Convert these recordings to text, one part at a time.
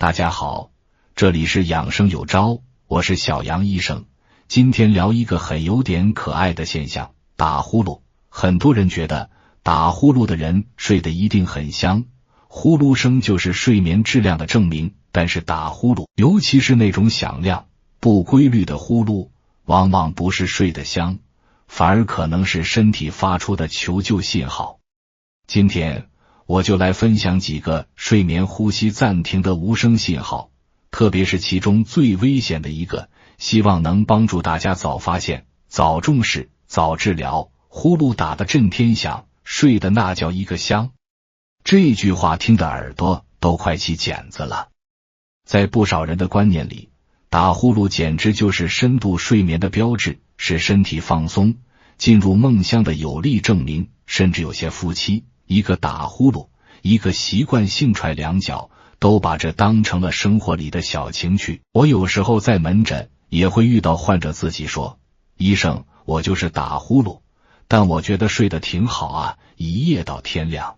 大家好，这里是养生有招，我是小杨医生。今天聊一个很有点可爱的现象，打呼噜。很多人觉得打呼噜的人睡得一定很香，呼噜声就是睡眠质量的证明。但是打呼噜，尤其是那种响亮、不规律的呼噜，往往不是睡得香，反而可能是身体发出的求救信号。今天我就来分享几个睡眠呼吸暂停的无声信号，特别是其中最危险的一个，希望能帮助大家早发现、早重视、早治疗。呼噜打得震天响，睡得那叫一个香。这句话听得耳朵都快起茧子了。在不少人的观念里，打呼噜简直就是深度睡眠的标志，是身体放松、进入梦乡的有力证明。甚至有些夫妻，一个打呼噜，一个习惯性踹两脚，都把这当成了生活里的小情趣。我有时候在门诊也会遇到患者自己说，医生，我就是打呼噜，但我觉得睡得挺好啊，一夜到天亮。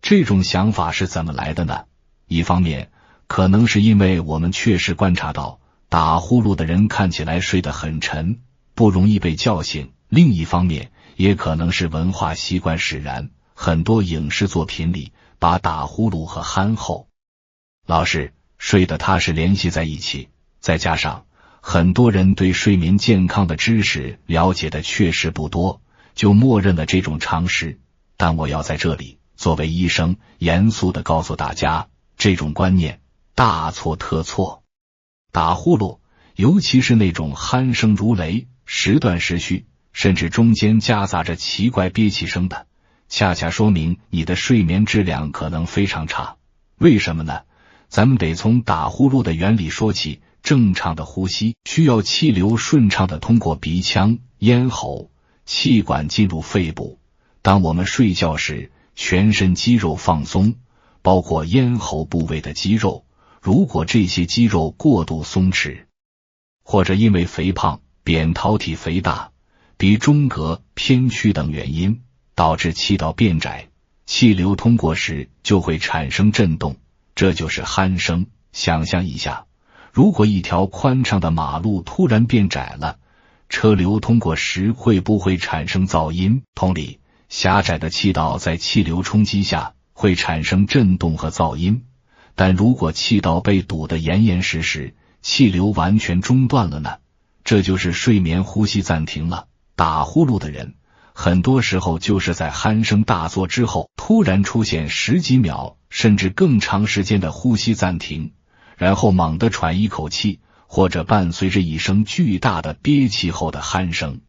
这种想法是怎么来的呢？一方面可能是因为我们确实观察到打呼噜的人看起来睡得很沉，不容易被叫醒。另一方面也可能是文化习惯使然，很多影视作品里把打呼噜和憨厚、老实、睡得踏实联系在一起，再加上很多人对睡眠健康的知识了解的确实不多，就默认了这种常识。但我要在这里作为医生严肃地告诉大家，这种观念大错特错。打呼噜，尤其是那种鼾声如雷、时断时续，甚至中间夹杂着奇怪憋气声的，恰恰说明你的睡眠质量可能非常差。为什么呢？咱们得从打呼噜的原理说起。正常的呼吸需要气流顺畅地通过鼻腔、咽喉、气管进入肺部。当我们睡觉时，全身肌肉放松，包括咽喉部位的肌肉。如果这些肌肉过度松弛，或者因为肥胖、扁桃体肥大、鼻中隔偏曲等原因，导致气道变窄，气流通过时就会产生震动，这就是鼾声。想象一下，如果一条宽敞的马路突然变窄了，车流通过时会不会产生噪音？同理，狭窄的气道在气流冲击下会产生震动和噪音。但如果气道被堵得严严实实，气流完全中断了呢？这就是睡眠呼吸暂停了。打呼噜的人很多时候就是在鼾声大作之后，突然出现10几秒甚至更长时间的呼吸暂停，然后猛地喘一口气，或者伴随着一声巨大的憋气后的鼾声，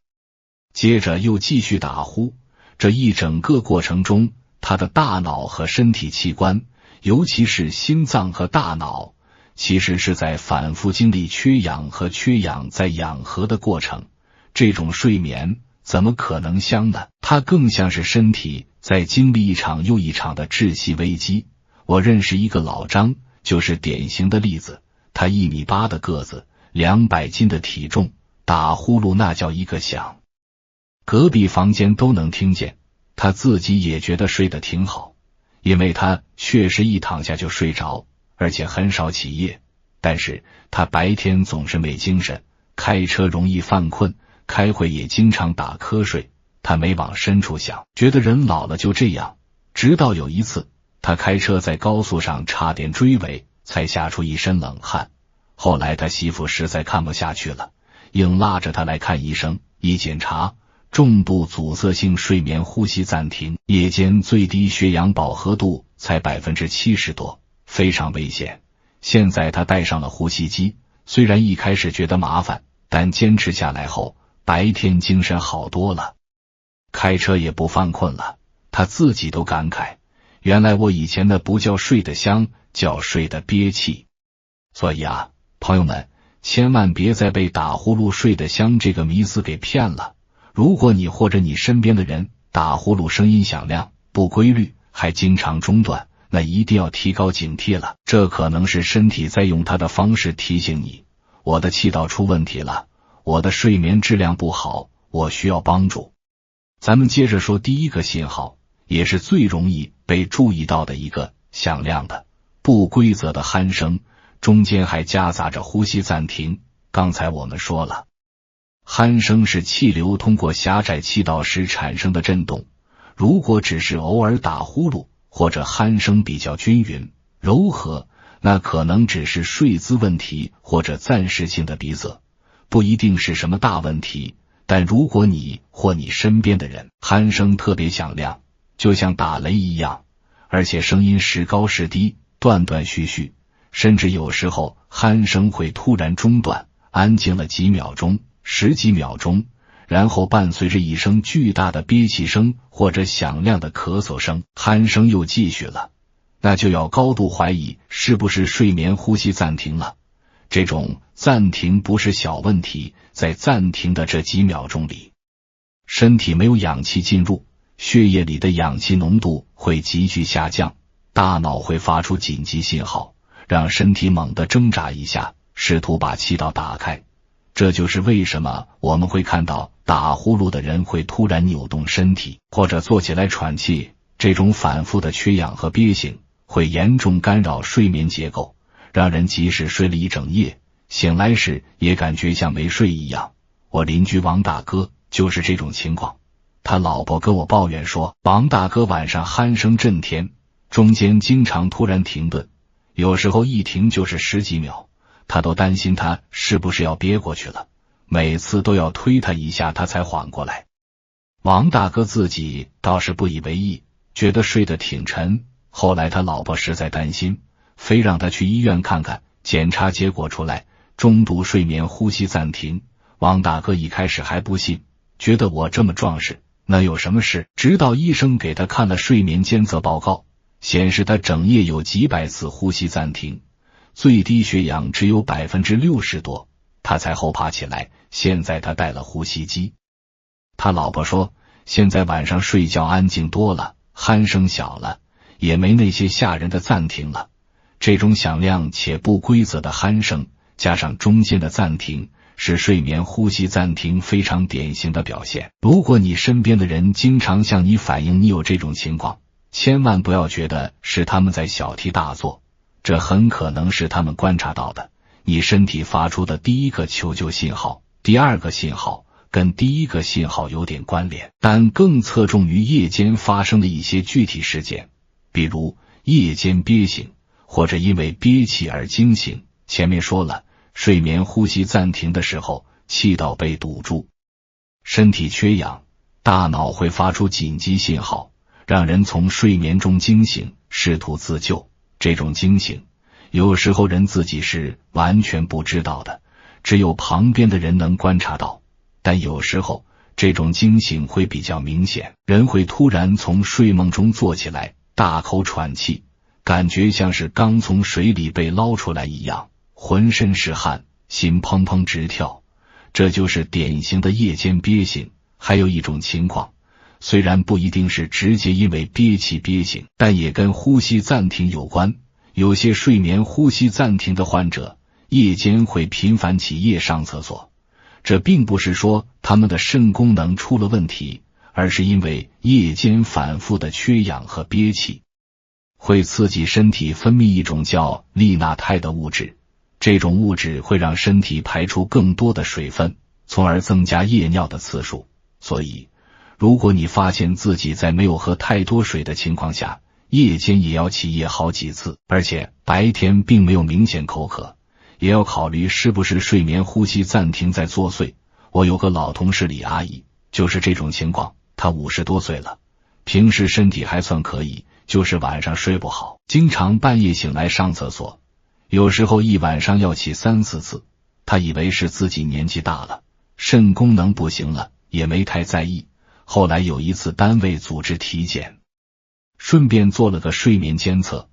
接着又继续打呼。这一整个过程中，他的大脑和身体器官，尤其是心脏和大脑，其实是在反复经历缺氧和缺氧再氧合的过程。这种睡眠怎么可能香呢？它更像是身体在经历一场又一场的窒息危机。我认识一个老张，就是典型的例子。他1.8米的个子，200斤的体重，打呼噜那叫一个响，隔壁房间都能听见。他自己也觉得睡得挺好，因为他确实一躺下就睡着，而且很少起夜。但是他白天总是没精神，开车容易犯困，开会也经常打瞌睡。他没往深处想，觉得人老了就这样。直到有一次，他开车在高速上差点追尾，才吓出一身冷汗。后来他媳妇实在看不下去了，硬拉着他来看医生。一检查，重度阻塞性睡眠呼吸暂停，夜间最低血氧饱和度才70%多，非常危险。现在他带上了呼吸机，虽然一开始觉得麻烦，但坚持下来后，白天精神好多了，开车也不犯困了。他自己都感慨，原来我以前的不叫睡得香，叫睡得憋气。所以啊，朋友们，千万别再被打呼噜睡得香这个迷思给骗了。如果你或者你身边的人打呼噜声音响亮、不规律，还经常中断，那一定要提高警惕了。这可能是身体在用它的方式提醒你，我的气道出问题了，我的睡眠质量不好，我需要帮助。咱们接着说第一个信号，也是最容易被注意到的一个，响亮的、不规则的鼾声，中间还夹杂着呼吸暂停。刚才我们说了，鼾声是气流通过狭窄气道时产生的震动，如果只是偶尔打呼噜，或者鼾声比较均匀柔和，那可能只是睡姿问题或者暂时性的鼻塞，不一定是什么大问题。但如果你或你身边的人鼾声特别响亮，就像打雷一样，而且声音时高时低，断断续续，甚至有时候鼾声会突然中断，安静了几秒钟、十几秒钟，然后伴随着一声巨大的憋气声或者响亮的咳嗽声，鼾声又继续了，那就要高度怀疑是不是睡眠呼吸暂停了。这种暂停不是小问题，在暂停的这几秒钟里，身体没有氧气进入，血液里的氧气浓度会急剧下降，大脑会发出紧急信号，让身体猛地挣扎一下，试图把气道打开。这就是为什么我们会看到打呼噜的人会突然扭动身体，或者坐起来喘气。这种反复的缺氧和憋醒会严重干扰睡眠结构，让人即使睡了一整夜，醒来时也感觉像没睡一样。我邻居王大哥就是这种情况，他老婆跟我抱怨说，王大哥晚上鼾声震天，中间经常突然停顿，有时候一停就是十几秒，他都担心他是不是要憋过去了，每次都要推他一下他才缓过来。王大哥自己倒是不以为意，觉得睡得挺沉，后来他老婆实在担心，非让他去医院看看，检查结果出来，中度睡眠呼吸暂停。王大哥一开始还不信，觉得我这么壮实，那有什么事？直到医生给他看了睡眠监测报告，显示他整夜有几百次呼吸暂停，最低血氧只有 60% 多，他才后怕起来。现在他带了呼吸机。他老婆说，现在晚上睡觉安静多了，鼾声小了，也没那些吓人的暂停了。这种响亮且不规则的鼾声加上中间的暂停，是睡眠呼吸暂停非常典型的表现。如果你身边的人经常向你反映你有这种情况，千万不要觉得是他们在小题大做，这很可能是他们观察到的你身体发出的第一个求救信号，第二个信号跟第一个信号有点关联，但更侧重于夜间发生的一些具体事件，比如夜间憋醒，或者因为憋气而惊醒。前面说了，睡眠呼吸暂停的时候，气道被堵住，身体缺氧，大脑会发出紧急信号，让人从睡眠中惊醒，试图自救。这种惊醒，有时候人自己是完全不知道的，只有旁边的人能观察到。但有时候这种惊醒会比较明显，人会突然从睡梦中坐起来，大口喘气，感觉像是刚从水里被捞出来一样，浑身是汗，心砰砰直跳，这就是典型的夜间憋醒。还有一种情况，虽然不一定是直接因为憋气憋醒，但也跟呼吸暂停有关。有些睡眠呼吸暂停的患者，夜间会频繁起夜上厕所，这并不是说他们的肾功能出了问题，而是因为夜间反复的缺氧和憋气，会刺激身体分泌一种叫利纳肽的物质，这种物质会让身体排出更多的水分，从而增加夜尿的次数。所以如果你发现自己在没有喝太多水的情况下，夜间也要起夜好几次，而且白天并没有明显口渴，也要考虑是不是睡眠呼吸暂停在作祟。我有个老同事李阿姨就是这种情况，她50多岁了，平时身体还算可以，就是晚上睡不好，经常半夜醒来上厕所，有时候一晚上要起3、4次。她以为是自己年纪大了，肾功能不行了，也没太在意。后来有一次单位组织体检，顺便做了个睡眠监测，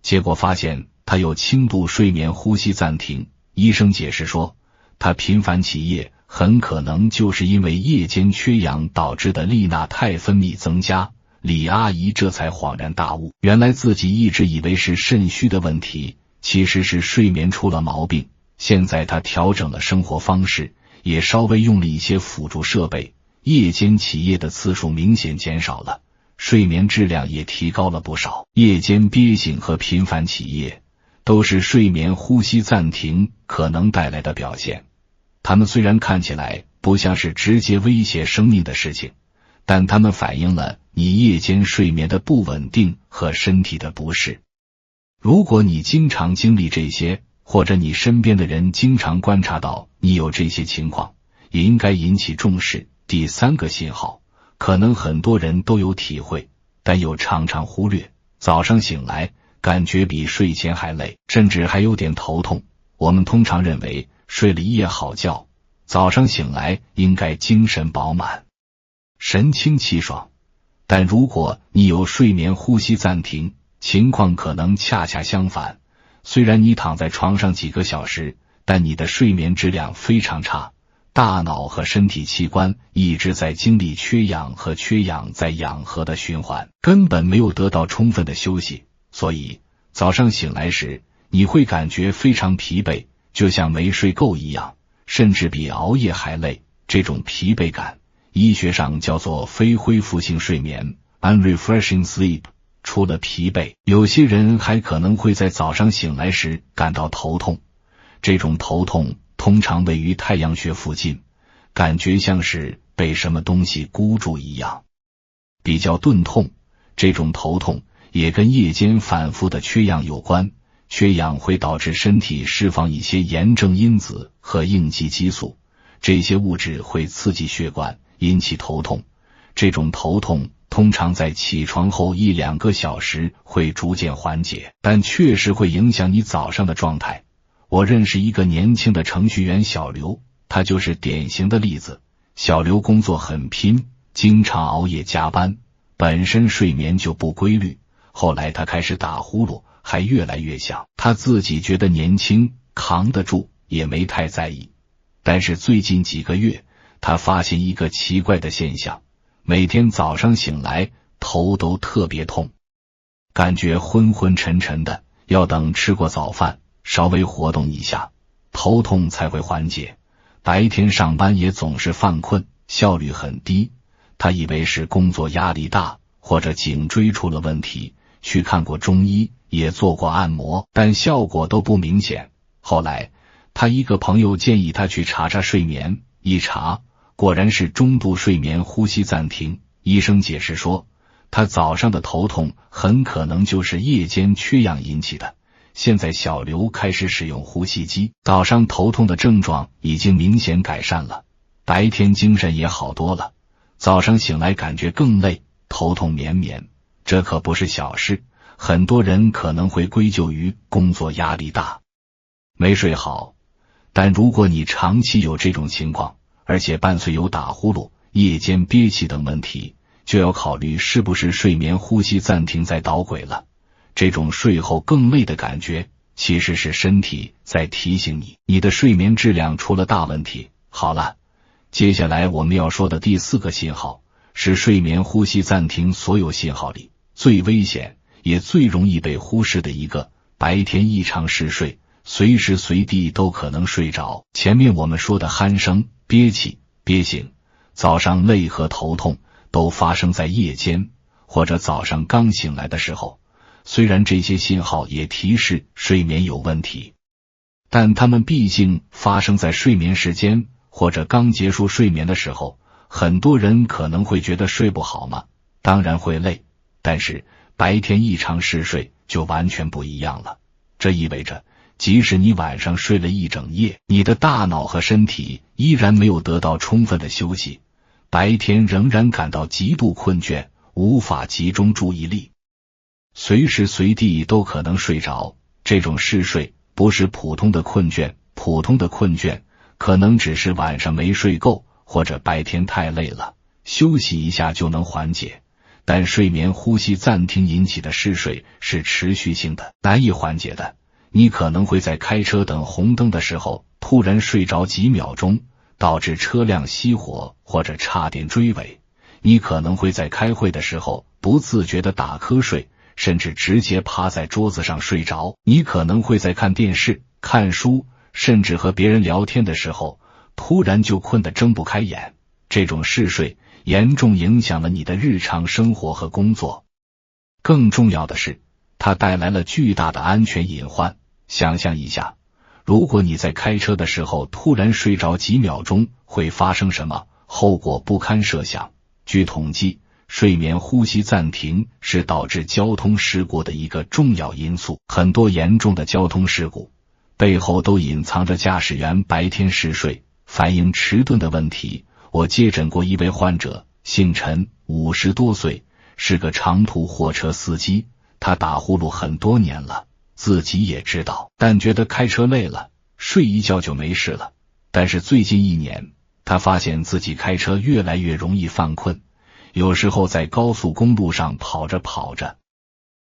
结果发现他有轻度睡眠呼吸暂停。医生解释说，他频繁起夜很可能就是因为夜间缺氧导致的利纳肽分泌增加。李阿姨这才恍然大悟，原来自己一直以为是肾虚的问题，其实是睡眠出了毛病。现在她调整了生活方式，也稍微用了一些辅助设备，夜间起夜的次数明显减少了，睡眠质量也提高了不少。夜间憋醒和频繁起夜都是睡眠呼吸暂停可能带来的表现。它们虽然看起来不像是直接威胁生命的事情，但它们反映了你夜间睡眠的不稳定和身体的不适。如果你经常经历这些，或者你身边的人经常观察到你有这些情况，也应该引起重视。第三个信号，可能很多人都有体会，但又常常忽略。早上醒来，感觉比睡前还累，甚至还有点头痛。我们通常认为睡了一夜好觉，早上醒来应该精神饱满，神清气爽。但如果你有睡眠呼吸暂停，情况可能恰恰相反。虽然你躺在床上几个小时，但你的睡眠质量非常差，大脑和身体器官一直在经历缺氧和缺氧再氧合的循环，根本没有得到充分的休息。所以早上醒来时，你会感觉非常疲惫，就像没睡够一样，甚至比熬夜还累。这种疲惫感，医学上叫做非恢复性睡眠 （unrefreshing sleep）。除了疲惫，有些人还可能会在早上醒来时感到头痛。这种头痛通常位于太阳穴附近，感觉像是被什么东西箍住一样，比较钝痛。这种头痛也跟夜间反复的缺氧有关，缺氧会导致身体释放一些炎症因子和应激激素，这些物质会刺激血管，引起头痛。这种头痛通常在起床后1-2个小时会逐渐缓解，但确实会影响你早上的状态。我认识一个年轻的程序员小刘，他就是典型的例子。小刘工作很拼，经常熬夜加班，本身睡眠就不规律，后来他开始打呼噜，还越来越响。他自己觉得年轻，扛得住，也没太在意。但是最近几个月，他发现一个奇怪的现象，每天早上醒来头都特别痛，感觉昏昏沉沉的，要等吃过早饭稍微活动一下，头痛才会缓解。白天上班也总是犯困，效率很低。他以为是工作压力大，或者颈椎出了问题，去看过中医，也做过按摩，但效果都不明显。后来他一个朋友建议他去查查睡眠，一查果然是中度睡眠呼吸暂停。医生解释说，他早上的头痛很可能就是夜间缺氧引起的。现在小刘开始使用呼吸机，早上头痛的症状已经明显改善了，白天精神也好多了，早上醒来感觉更累，头痛绵绵。这可不是小事，很多人可能会归咎于工作压力大，没睡好。但如果你长期有这种情况，而且伴随有打呼噜、夜间憋气等问题，就要考虑是不是睡眠呼吸暂停在捣鬼了。这种睡后更累的感觉，其实是身体在提醒你，你的睡眠质量出了大问题。好了，接下来我们要说的第4个信号，是睡眠呼吸暂停所有信号里最危险也最容易被忽视的一个，白天异常嗜睡，随时随地都可能睡着。前面我们说的鼾声、憋气、憋醒，早上累和头痛都发生在夜间或者早上刚醒来的时候。虽然这些信号也提示睡眠有问题，但它们毕竟发生在睡眠时间或者刚结束睡眠的时候。很多人可能会觉得睡不好吗？当然会累，但是白天异常嗜睡就完全不一样了。这意味着即使你晚上睡了一整夜，你的大脑和身体依然没有得到充分的休息，白天仍然感到极度困倦，无法集中注意力，随时随地都可能睡着。这种嗜睡不是普通的困倦，普通的困倦可能只是晚上没睡够，或者白天太累了，休息一下就能缓解。但睡眠呼吸暂停引起的嗜睡是持续性的，难以缓解的。你可能会在开车等红灯的时候突然睡着几秒钟，导致车辆熄火或者差点追尾。你可能会在开会的时候不自觉地打瞌睡，甚至直接趴在桌子上睡着。你可能会在看电视、看书，甚至和别人聊天的时候突然就困得睁不开眼。这种嗜睡严重影响了你的日常生活和工作。更重要的是，它带来了巨大的安全隐患。想象一下，如果你在开车的时候突然睡着几秒钟，会发生什么？后果不堪设想。据统计，睡眠呼吸暂停是导致交通事故的一个重要因素。很多严重的交通事故背后都隐藏着驾驶员白天嗜睡、反应迟钝的问题。我接诊过一位患者，姓陈，50多岁，是个长途货车司机。他打呼噜很多年了，自己也知道，但觉得开车累了，睡一觉就没事了。但是最近1年，他发现自己开车越来越容易犯困，有时候在高速公路上跑着跑着，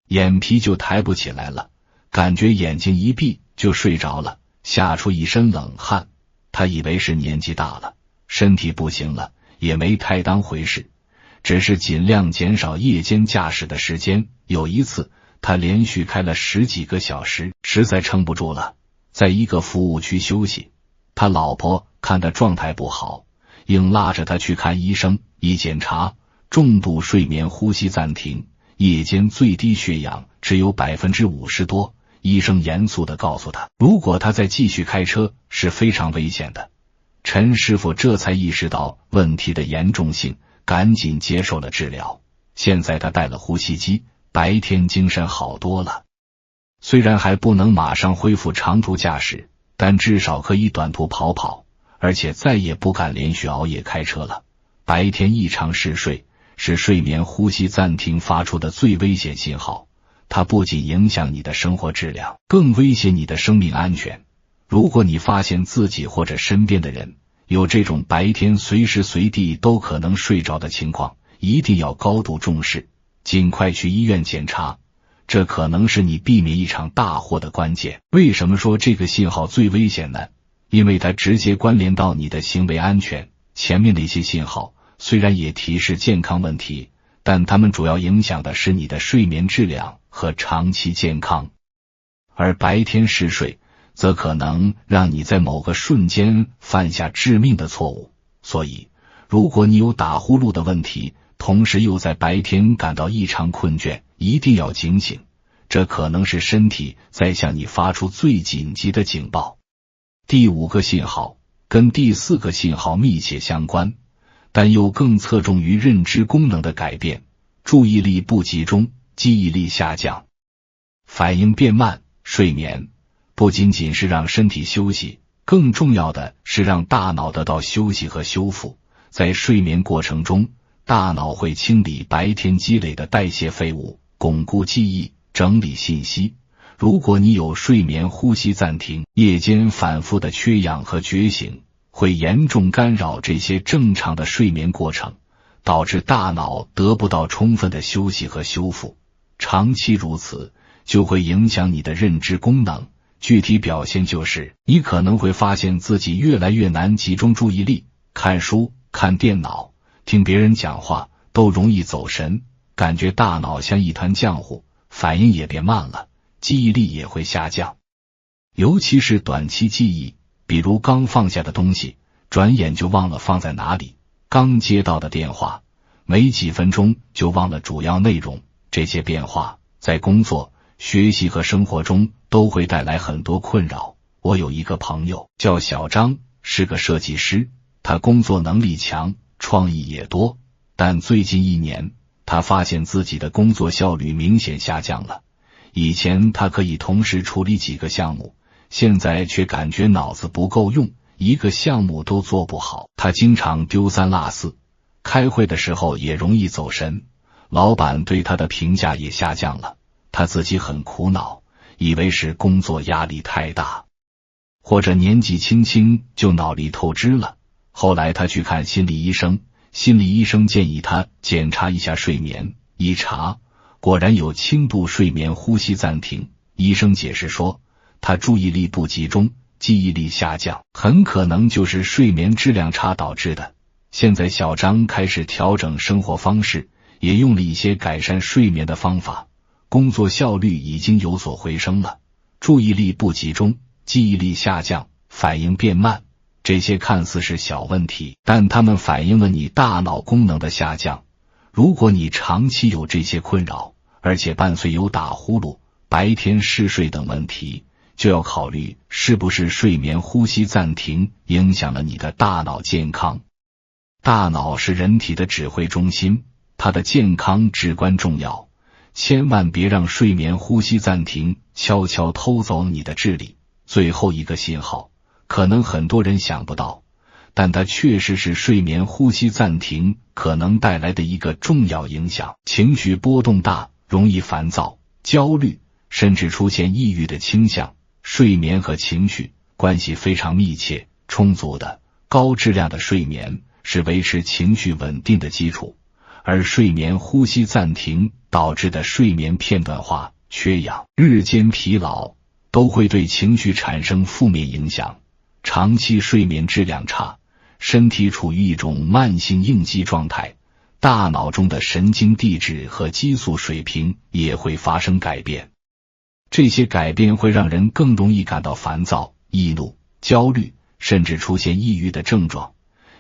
眼皮就抬不起来了，感觉眼睛一闭就睡着了，吓出一身冷汗。他以为是年纪大了，身体不行了，也没太当回事，只是尽量减少夜间驾驶的时间。有一次，他连续开了10几个小时，实在撑不住了，在一个服务区休息。他老婆看他状态不好，硬拉着他去看医生。一检查，重度睡眠呼吸暂停，夜间最低血氧只有 50% 多。医生严肃地告诉他，如果他再继续开车是非常危险的。陈师傅这才意识到问题的严重性，赶紧接受了治疗。现在他带了呼吸机，白天精神好多了。虽然还不能马上恢复长途驾驶，但至少可以短途跑跑，而且再也不敢连续熬夜开车了。白天异常嗜睡是睡眠呼吸暂停发出的最危险信号，它不仅影响你的生活质量，更威胁你的生命安全。如果你发现自己或者身边的人有这种白天随时随地都可能睡着的情况，一定要高度重视，尽快去医院检查，这可能是你避免一场大祸的关键。为什么说这个信号最危险呢？因为它直接关联到你的行为安全。前面的一些信号虽然也提示健康问题，但它们主要影响的是你的睡眠质量和长期健康，而白天嗜睡则可能让你在某个瞬间犯下致命的错误。所以，如果你有打呼噜的问题，同时又在白天感到异常困倦，一定要警醒，这可能是身体在向你发出最紧急的警报。第5个信号跟第4个信号密切相关，但又更侧重于认知功能的改变，注意力不集中，记忆力下降，反应变慢。睡眠不仅仅是让身体休息，更重要的是让大脑得到休息和修复。在睡眠过程中，大脑会清理白天积累的代谢废物，巩固记忆，整理信息。如果你有睡眠呼吸暂停，夜间反复的缺氧和觉醒会严重干扰这些正常的睡眠过程，导致大脑得不到充分的休息和修复。长期如此，就会影响你的认知功能。具体表现就是，你可能会发现自己越来越难集中注意力，看书、看电脑、听别人讲话都容易走神，感觉大脑像一团浆糊，反应也变慢了，记忆力也会下降。尤其是短期记忆，比如刚放下的东西，转眼就忘了放在哪里；刚接到的电话，没几分钟就忘了主要内容。这些变化在工作、学习和生活中都会带来很多困扰。我有一个朋友叫小张，是个设计师，他工作能力强，创意也多，但最近1年，他发现自己的工作效率明显下降了。以前他可以同时处理几个项目，现在却感觉脑子不够用，一个项目都做不好。他经常丢三落四，开会的时候也容易走神，老板对他的评价也下降了。他自己很苦恼，以为是工作压力太大，或者年纪轻轻就脑力透支了。后来他去看心理医生，心理医生建议他检查一下睡眠，一查果然有轻度睡眠呼吸暂停。医生解释说，他注意力不集中，记忆力下降，很可能就是睡眠质量差导致的。现在小张开始调整生活方式，也用了一些改善睡眠的方法，工作效率已经有所回升了。注意力不集中，记忆力下降，反应变慢，这些看似是小问题，但它们反映了你大脑功能的下降。如果你长期有这些困扰，而且伴随有打呼噜、白天嗜睡等问题，就要考虑是不是睡眠呼吸暂停影响了你的大脑健康。大脑是人体的指挥中心，它的健康至关重要，千万别让睡眠呼吸暂停悄悄偷走你的智力。最后一个信号，可能很多人想不到，但它确实是睡眠呼吸暂停可能带来的一个重要影响。情绪波动大，容易烦躁、焦虑，甚至出现抑郁的倾向。睡眠和情绪关系非常密切，充足的、高质量的睡眠是维持情绪稳定的基础，而睡眠呼吸暂停导致的睡眠片段化、缺氧、日间疲劳都会对情绪产生负面影响。长期睡眠质量差，身体处于一种慢性应激状态，大脑中的神经递质和激素水平也会发生改变。这些改变会让人更容易感到烦躁、易怒、焦虑，甚至出现抑郁的症状。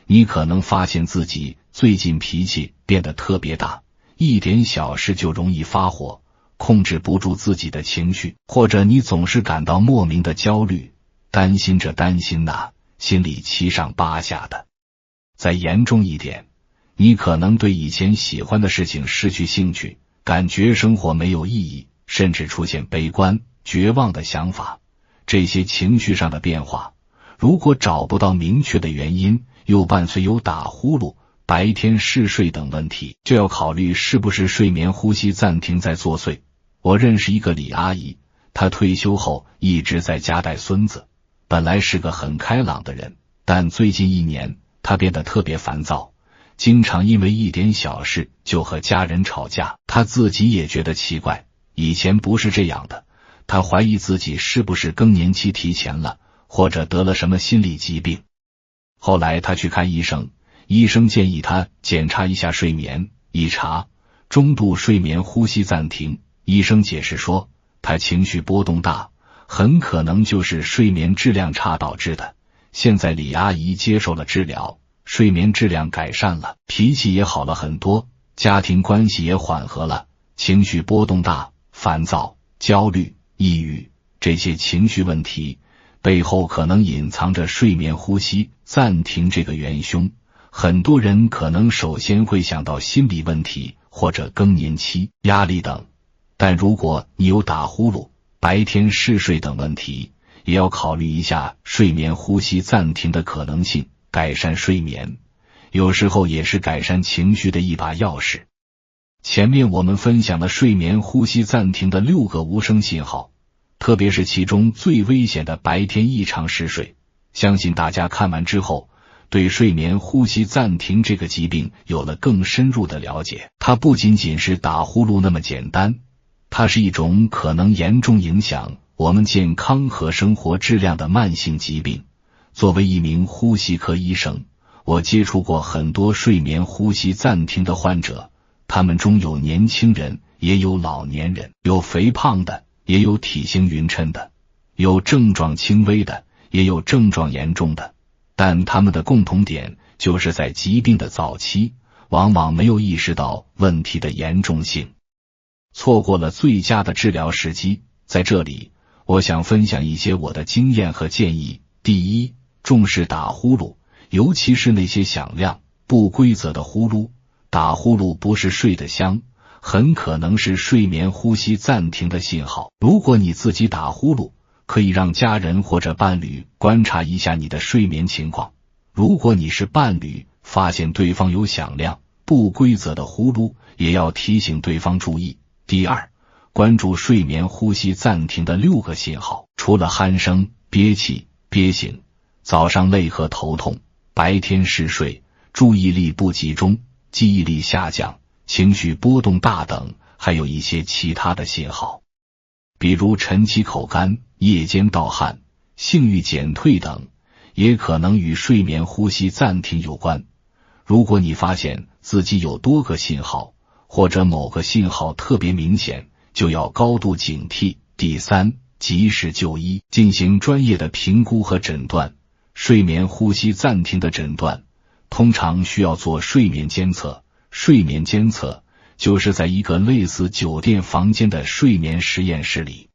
你可能发现自己最近脾气变得特别大，一点小事就容易发火，控制不住自己的情绪，或者你总是感到莫名的焦虑，担心这担心那，心里七上八下的。再严重一点，你可能对以前喜欢的事情失去兴趣，感觉生活没有意义，甚至出现悲观、绝望的想法。这些情绪上的变化，如果找不到明确的原因，又伴随有打呼噜、白天嗜睡等问题，就要考虑是不是睡眠呼吸暂停在作祟。我认识一个李阿姨，她退休后一直在家带孙子，本来是个很开朗的人，但最近1年她变得特别烦躁，经常因为一点小事就和家人吵架。她自己也觉得奇怪，以前不是这样的。她怀疑自己是不是更年期提前了，或者得了什么心理疾病。后来她去看医生，医生建议她检查一下睡眠，一查，中度睡眠呼吸暂停。医生解释说，她情绪波动大，很可能就是睡眠质量差导致的。现在李阿姨接受了治疗，睡眠质量改善了，脾气也好了很多，家庭关系也缓和了。情绪波动大、烦躁、焦虑、抑郁，这些情绪问题背后可能隐藏着睡眠呼吸暂停这个元凶。很多人可能首先会想到心理问题或者更年期、压力等，但如果你有打呼噜、白天嗜睡等问题，也要考虑一下睡眠呼吸暂停的可能性。改善睡眠有时候也是改善情绪的一把钥匙。前面我们分享了睡眠呼吸暂停的6个无声信号，特别是其中最危险的白天异常嗜睡，相信大家看完之后对睡眠呼吸暂停这个疾病有了更深入的了解。它不仅仅是打呼噜那么简单，它是一种可能严重影响我们健康和生活质量的慢性疾病。作为一名呼吸科医生，我接触过很多睡眠呼吸暂停的患者，他们中有年轻人，也有老年人，有肥胖的，也有体型匀称的，有症状轻微的，也有症状严重的，但他们的共同点就是在疾病的早期，往往没有意识到问题的严重性，错过了最佳的治疗时机。在这里，我想分享一些我的经验和建议。第一，重视打呼噜，尤其是那些响亮、不规则的呼噜。打呼噜不是睡得香，很可能是睡眠呼吸暂停的信号。如果你自己打呼噜，可以让家人或者伴侣观察一下你的睡眠情况。如果你是伴侣，发现对方有响亮、不规则的呼噜，也要提醒对方注意。第二，关注睡眠呼吸暂停的6个信号，除了鼾声、憋气、憋醒，早上累和头痛，白天嗜睡，注意力不集中，记忆力下降，情绪波动大等，还有一些其他的信号，比如晨起口干、夜间盗汗、性欲减退等，也可能与睡眠呼吸暂停有关。如果你发现自己有多个信号，或者某个信号特别明显，就要高度警惕。第三，及时就医，进行专业的评估和诊断。睡眠呼吸暂停的诊断通常需要做睡眠监测。睡眠监测就是在一个类似酒店房间的睡眠实验室里，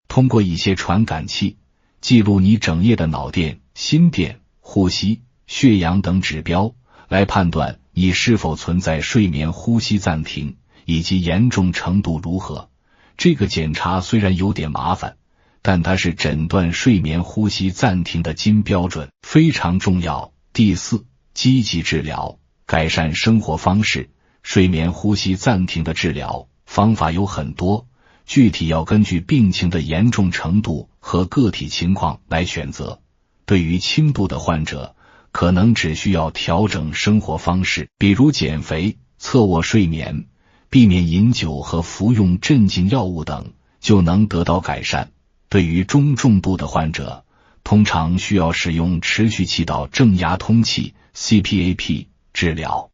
通过一些传感器记录你整夜的脑电、心电、呼吸、血氧等指标，来判断你是否存在睡眠呼吸暂停以及严重程度如何。这个检查虽然有点麻烦，但它是诊断睡眠呼吸暂停的金标准，非常重要。第四，积极治疗，改善生活方式。睡眠呼吸暂停的治疗方法有很多，具体要根据病情的严重程度和个体情况来选择。对于轻度的患者，可能只需要调整生活方式，比如减肥、侧卧睡眠、避免饮酒和服用镇静药物等，就能得到改善。对于中重度的患者，通常需要使用持续气道正压通气 CPAP 治疗，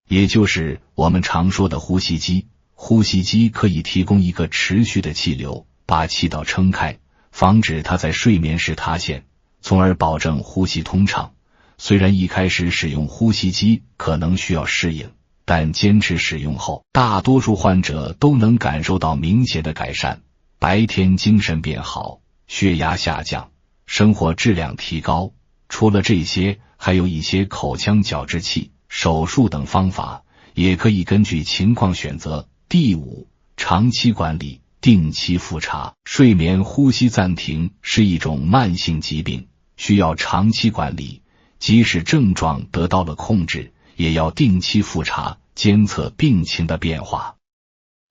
也就是我们常说的呼吸机。呼吸机可以提供一个持续的气流，把气道撑开，防止它在睡眠时塌陷，从而保证呼吸通畅。虽然一开始使用呼吸机可能需要适应，但坚持使用后，大多数患者都能感受到明显的改善，白天精神变好，血压下降，生活质量提高。除了这些，还有一些口腔矫治器、手术等方法，也可以根据情况选择。第五，长期管理，定期复查。睡眠呼吸暂停是一种慢性疾病，需要长期管理，即使症状得到了控制，也要定期复查，监测病情的变化，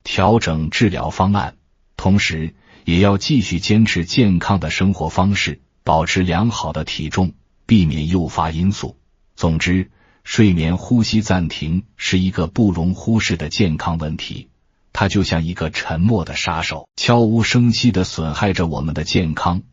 调整治疗方案，同时也要继续坚持健康的生活方式，保持良好的体重，避免诱发因素。总之，睡眠呼吸暂停是一个不容忽视的健康问题，它就像一个沉默的杀手，悄无声息地损害着我们的健康。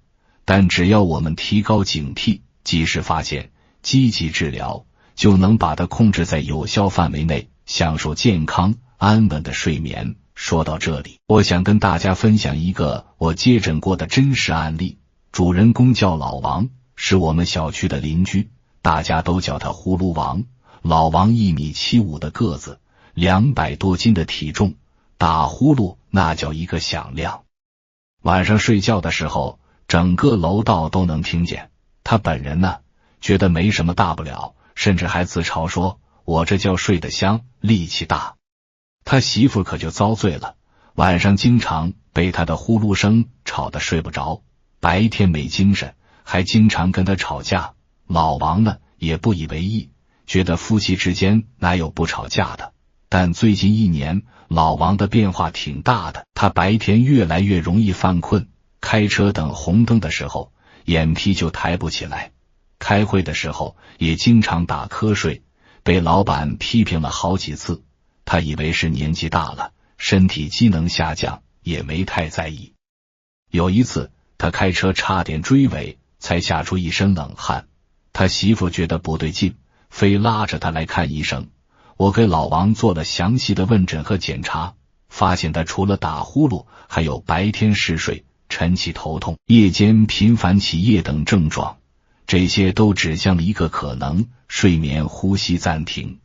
但只要我们提高警惕，及时发现，积极治疗，就能把它控制在有效范围内，享受健康安稳的睡眠。说到这里，我想跟大家分享一个我接诊过的真实案例。主人公叫老王，是我们小区的邻居，大家都叫他葫芦王。老王1.75米的个子，200多斤的体重，打呼噜那叫一个响亮。晚上睡觉的时候，整个楼道都能听见。他本人呢，觉得没什么大不了，甚至还自嘲说，我这觉睡得香，力气大。他媳妇可就遭罪了，晚上经常被他的呼噜声吵得睡不着，白天没精神，还经常跟他吵架。老王呢，也不以为意，觉得夫妻之间哪有不吵架的。但最近1年，老王的变化挺大的，他白天越来越容易犯困，开车等红灯的时候，眼皮就抬不起来，开会的时候也经常打瞌睡，被老板批评了好几次。他以为是年纪大了，身体机能下降，也没太在意。有一次，他开车差点追尾，才吓出一身冷汗。他媳妇觉得不对劲，非拉着他来看医生。我给老王做了详细的问诊和检查，发现他除了打呼噜，还有白天嗜睡、晨起头痛、夜间频繁起夜等症状，这些都指向了一个可能：睡眠呼吸暂停。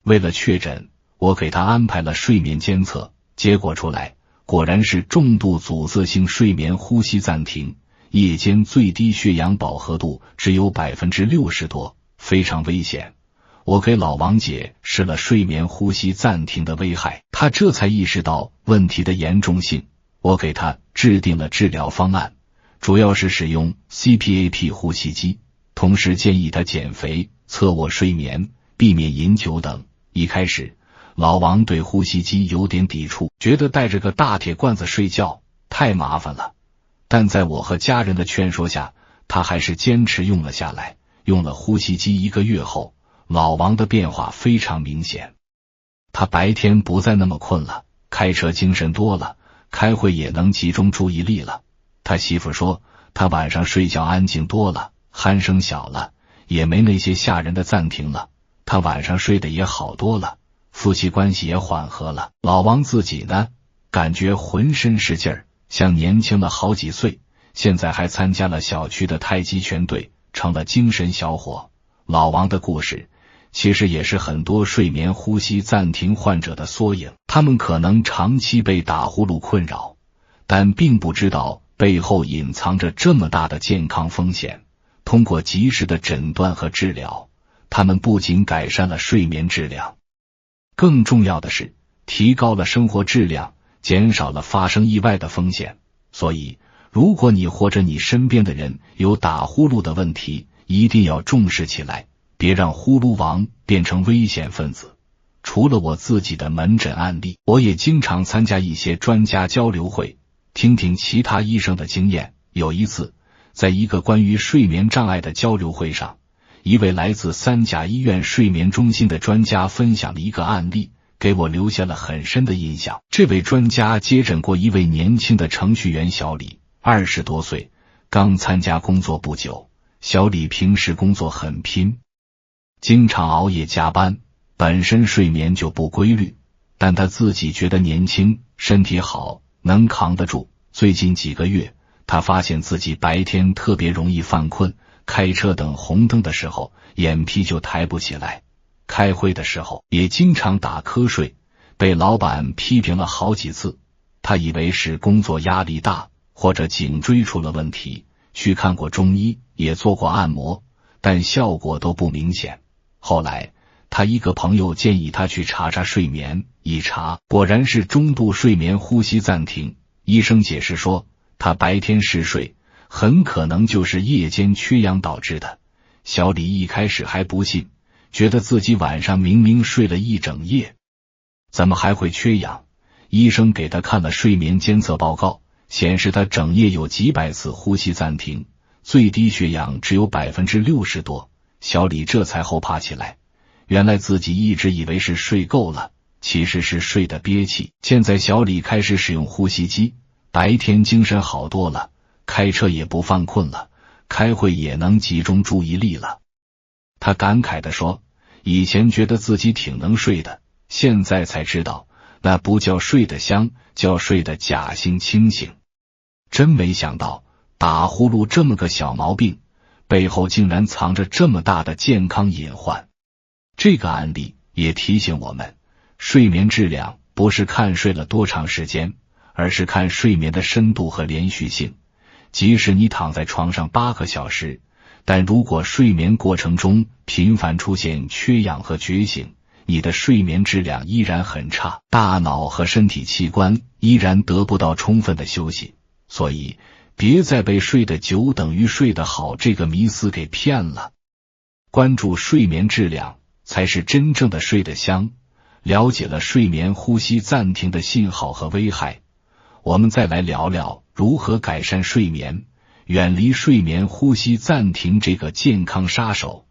为了确诊，我给他安排了睡眠监测，结果出来，果然是重度阻塞性睡眠呼吸暂停，夜间最低血氧饱和度只有 60% 多，非常危险。我给老王解释了睡眠呼吸暂停的危害，他这才意识到问题的严重性。我给他制定了治疗方案，主要是使用 CPAP 呼吸机，同时建议他减肥、侧卧睡眠、避免饮酒等。一开始，老王对呼吸机有点抵触，觉得带着个大铁罐子睡觉太麻烦了。但在我和家人的劝说下，他还是坚持用了下来。用了呼吸机1个月后，老王的变化非常明显。他白天不再那么困了，开车精神多了，开会也能集中注意力了。他媳妇说，他晚上睡觉安静多了，鼾声小了，也没那些吓人的暂停了。他晚上睡得也好多了，夫妻关系也缓和了。老王自己呢，感觉浑身是劲儿，像年轻了好几岁，现在还参加了小区的太极拳队，成了精神小伙。老王的故事其实也是很多睡眠呼吸暂停患者的缩影，他们可能长期被打呼噜困扰，但并不知道背后隐藏着这么大的健康风险。通过及时的诊断和治疗，他们不仅改善了睡眠质量，更重要的是提高了生活质量，减少了发生意外的风险。所以如果你或者你身边的人有打呼噜的问题，一定要重视起来，别让呼噜王变成危险分子。除了我自己的门诊案例，我也经常参加一些专家交流会，听听其他医生的经验。有一次，在一个关于睡眠障碍的交流会上，一位来自三甲医院睡眠中心的专家分享了一个案例，给我留下了很深的印象。这位专家接诊过一位年轻的程序员小李，20多岁，刚参加工作不久。小李平时工作很拼，经常熬夜加班，本身睡眠就不规律，但他自己觉得年轻，身体好，能扛得住。最近几个月，他发现自己白天特别容易犯困，开车等红灯的时候眼皮就抬不起来，开会的时候也经常打瞌睡，被老板批评了好几次。他以为是工作压力大，或者颈椎出了问题，去看过中医，也做过按摩，但效果都不明显。后来他一个朋友建议他去查查睡眠，一查果然是中度睡眠呼吸暂停。医生解释说，他白天嗜睡，很可能就是夜间缺氧导致的。小李一开始还不信，觉得自己晚上明明睡了一整夜，怎么还会缺氧？医生给他看了睡眠监测报告，显示他整夜有几百次呼吸暂停，最低血氧只有 60% 多。小李这才后怕起来，原来自己一直以为是睡够了，其实是睡得憋气。现在小李开始使用呼吸机，白天精神好多了，开车也不犯困了，开会也能集中注意力了。他感慨地说，以前觉得自己挺能睡的，现在才知道那不叫睡得香，叫睡得假性清醒。真没想到打呼噜这么个小毛病，背后竟然藏着这么大的健康隐患。这个案例也提醒我们，睡眠质量不是看睡了多长时间，而是看睡眠的深度和连续性。即使你躺在床上8个小时，但如果睡眠过程中频繁出现缺氧和觉醒，你的睡眠质量依然很差，大脑和身体器官依然得不到充分的休息。所以别再被睡得久等于睡得好这个迷思给骗了。关注睡眠质量，才是真正的睡得香。了解了睡眠呼吸暂停的信号和危害，我们再来聊聊如何改善睡眠，远离睡眠呼吸暂停这个健康杀手。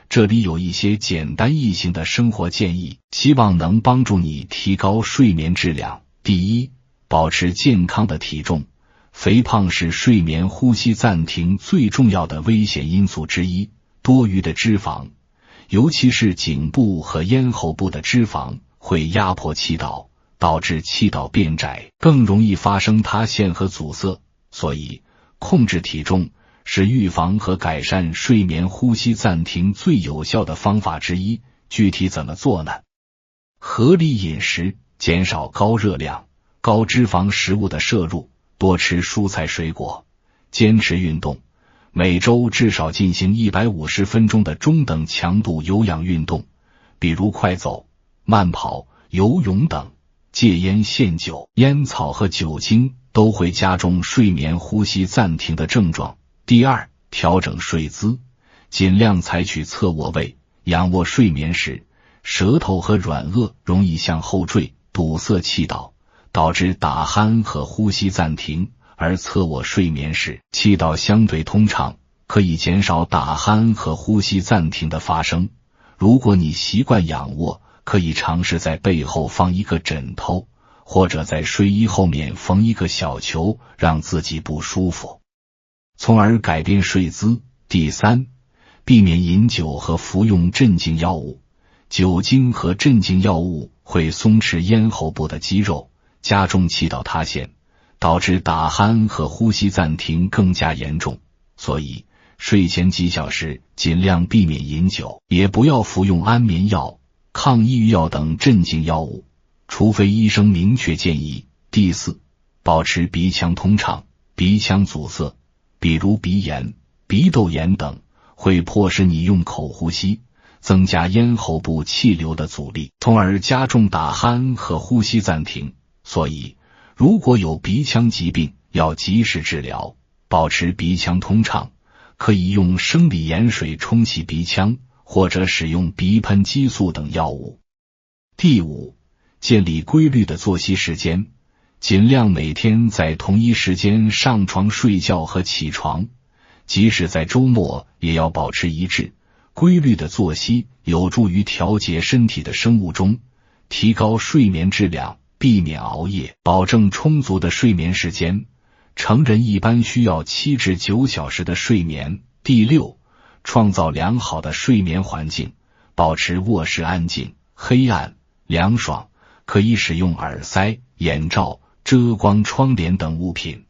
这里有一些简单易行的生活建议，希望能帮助你提高睡眠质量。第一，保持健康的体重。肥胖是睡眠呼吸暂停最重要的危险因素之一，多余的脂肪，尤其是颈部和咽喉部的脂肪，会压迫气道，导致气道变窄，更容易发生塌陷和阻塞。所以控制体重是预防和改善睡眠呼吸暂停最有效的方法之一。具体怎么做呢？合理饮食，减少高热量、高脂肪食物的摄入，多吃蔬菜水果，坚持运动，每周至少进行150分钟的中等强度有氧运动，比如快走、慢跑、游泳等。戒烟限酒，烟草和酒精都会加重睡眠呼吸暂停的症状。第二，调整睡姿，尽量采取侧卧位。仰卧睡眠时，舌头和软腭容易向后坠，堵塞气道，导致打鼾和呼吸暂停，而侧卧睡眠时，气道相对通畅，可以减少打鼾和呼吸暂停的发生。如果你习惯仰卧，可以尝试在背后放一个枕头，或者在睡衣后面缝一个小球，让自己不舒服，从而改变睡姿。第三，避免饮酒和服用镇静药物。酒精和镇静药物会松弛咽喉部的肌肉，加重气道塌陷，导致打鼾和呼吸暂停更加严重。所以睡前几小时尽量避免饮酒，也不要服用安眠药、抗抑郁药等镇静药物，除非医生明确建议。第四，保持鼻腔通畅。鼻腔阻塞，比如鼻炎、鼻窦炎等，会迫使你用口呼吸，增加咽喉部气流的阻力，从而加重打鼾和呼吸暂停。所以，如果有鼻腔疾病，要及时治疗，保持鼻腔通畅。可以用生理盐水冲洗鼻腔，或者使用鼻喷激素等药物。第五，建立规律的作息时间，尽量每天在同一时间上床睡觉和起床，即使在周末也要保持一致。规律的作息有助于调节身体的生物钟，提高睡眠质量，避免熬夜，保证充足的睡眠时间。成人一般需要7至9小时的睡眠。第六，创造良好的睡眠环境，保持卧室安静、黑暗、凉爽，可以使用耳塞、眼罩、遮光窗帘等物品，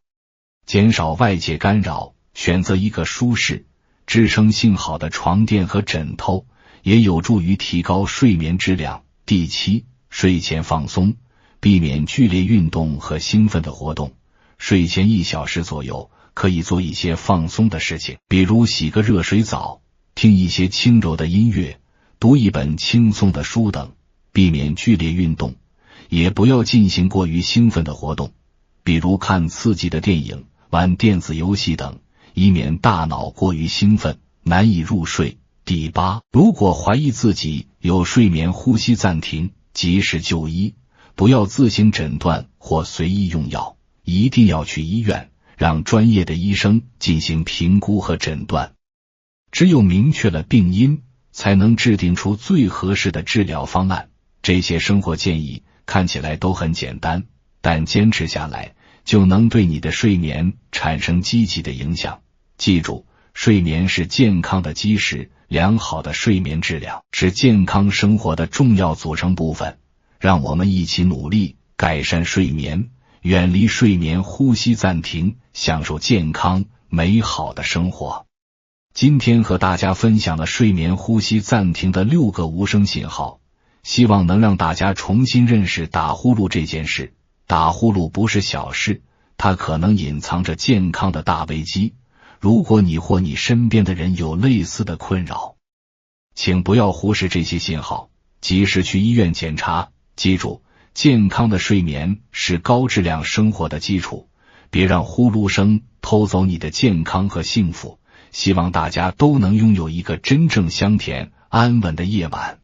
减少外界干扰，选择一个舒适、支撑性好的床垫和枕头，也有助于提高睡眠质量。第七，睡前放松，避免剧烈运动和兴奋的活动。睡前1小时左右，可以做一些放松的事情，比如洗个热水澡，听一些轻柔的音乐，读一本轻松的书等。避免剧烈运动，也不要进行过于兴奋的活动，比如看刺激的电影、玩电子游戏等，以免大脑过于兴奋，难以入睡。第八，如果怀疑自己有睡眠呼吸暂停，及时就医，不要自行诊断或随意用药，一定要去医院，让专业的医生进行评估和诊断。只有明确了病因，才能制定出最合适的治疗方案。这些生活建议看起来都很简单，但坚持下来就能对你的睡眠产生积极的影响。记住，睡眠是健康的基石，良好的睡眠质量是健康生活的重要组成部分。让我们一起努力改善睡眠，远离睡眠呼吸暂停，享受健康美好的生活。今天和大家分享了睡眠呼吸暂停的6个无声信号，希望能让大家重新认识打呼噜这件事。打呼噜不是小事，它可能隐藏着健康的大危机。如果你或你身边的人有类似的困扰，请不要忽视这些信号，及时去医院检查。记住，健康的睡眠是高质量生活的基础，别让呼噜声偷走你的健康和幸福。希望大家都能拥有一个真正香甜安稳的夜晚。